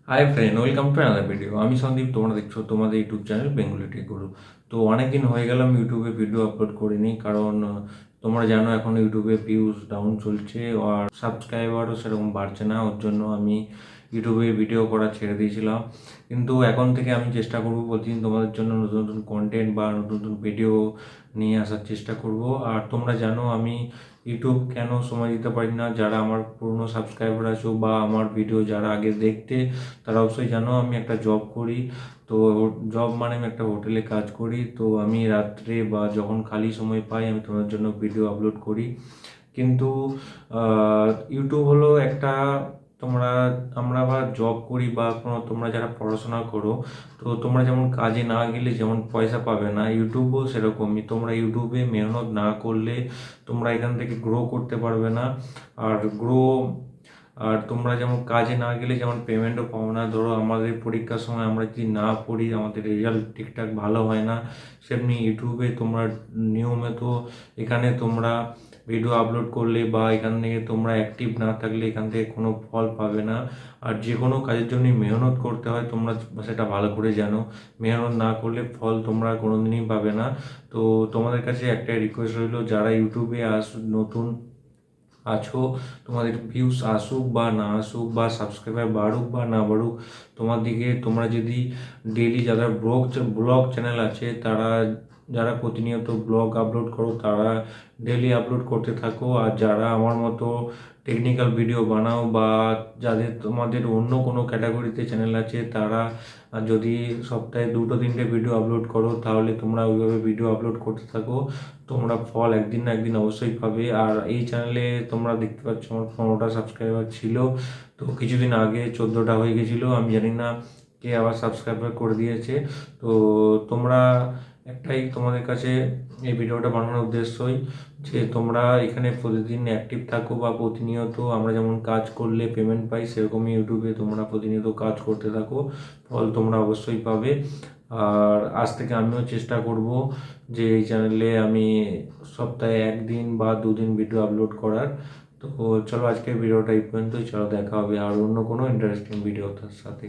Hi friend, welcome to another video. আমি সন্দীপ, তোমরা দেখছো তোমাদের ইউটিউব চ্যানেল বেঙ্গলি টেক গুরু। তো অনেক দিন হয়ে গেল আমি ইউটিউবে ভিডিও আপলোড করিনি, কারণ তোমরা জানো এখন ইউটিউবে ভিউজ ডাউন চলছে আর সাবস্ক্রাইবারও সেরকম বাড়ছে না। ওর জন্য আমি ইউটিউবে ভিডিও করা ছেড়ে দিয়েছিলাম। কিন্তু এখন থেকে আমি চেষ্টা করব প্রতিদিন তোমাদের জন্য নতুন নতুন কন্টেন্ট বা নতুন নতুন ভিডিও নিয়ে আসার চেষ্টা করব। আর তোমরা জানো আমি ইউটিউব কেন সময় দিতে পারি না। যারা আমার পুরনো সাবস্ক্রাইবার আছো বা আমার ভিডিও যারা আগে দেখতে, তারা অবশ্যই জানো আমি একটা জব করি। তো জব মানে আমি একটা হোটেলে কাজ করি। তো আমি রাত্রে বা যখন খালি সময় পাই আমি তোমার জন্য ভিডিও আপলোড করি। কিন্তু ইউটিউব হলো একটা, তোমরা আমরা বা জব করি বা কোনো তোমরা যারা পড়াশোনা করো, তো তোমরা যেমন কাজে না গেলে যেমন পয়সা পাবে না, ইউটিউবও সেরকমই। তোমরা ইউটিউবে মেহনত না করলে তোমরা এখান থেকে গ্রো করতে পারবে না। আর তোমরা যেমন কাজে না গেলে যেমন পেমেন্টও পাও না। ধরো আমাদের পরীক্ষার সময় আমরা যদি না পড়ি, আমাদের রেজাল্ট ঠিকঠাক ভালো হয় না। সেমনি ইউটিউবে তোমরা নিয়মিত এখানে তোমরা ভিডিও আপলোড করলে বা এখান থেকে তোমরা অ্যাক্টিভ না থাকলে এখান থেকে কোনো ফল পাবে না। আর যে কোনো কাজের জন্য মেহনত করতে হয়, তোমরা সেটা ভালো করে জানো। মেহনত না করলে ফল তোমরা কোনোদিনই পাবে না। তো তোমাদের কাছে একটাই রিকোয়েস্ট রইলো, যারা ইউটিউবে নতুন আছো, তোমাদের ভিউস আসুক বা না আসুক বা সাবস্ক্রাইবার বাড়ুক বা না বাড়ুক, তোমার দিকে তোমরা যদি ডেইলি যারা ব্লগ চ্যানেল আছে, তারা যারা প্রতিনিয়ত ব্লগ আপলোড করো তারা ডেইলি আপলোড করতে থাকো। আর যারা আমার মতো টেকনিক্যাল ভিডিও বানাও বা যাদের তোমাদের অন্য কোনো ক্যাটাগরিতে চ্যানেল আছে, তারা যদি সপ্তাহে 2-3টে ভিডিও আপলোড করো, তাহলে তোমরা ওইভাবে ভিডিও আপলোড করতে থাকো। তোমরা ফল একদিন না একদিন অবশ্যই পাবে। আর এই চ্যানেলে তোমরা দেখতে পাচ্ছ আমার 15টা সাবস্ক্রাইবার ছিল, তো কিছুদিন আগে 14টা হয়ে গেছিলো। আমি জানি না কে আবার সাবস্ক্রাইবার করে দিয়েছে। তো তোমরা একটাই তোমাদের কাছে এই ভিডিওটা বানানোর উদ্দেশ্যই যে তোমরা এখানে প্রতিদিন অ্যাক্টিভ থাকো বা প্রতিনিয়ত আমরা যেমন কাজ করলে পেমেন্ট পাই, সেরকমই ইউটিউবে তোমরা প্রতিনিয়ত কাজ করতে থাকো, ফল তোমরা অবশ্যই পাবে। আর আজ থেকে আমিও চেষ্টা করব যে এই চ্যানেলে আমি সপ্তাহে 1 দিন বা 2 দিন ভিডিও আপলোড করার। তো চলো আজকের ভিডিওটা এই পর্যন্তই। চলো দেখা হবে আর অন্য কোনো ইন্টারেস্টিং ভিডিওটার সাথে।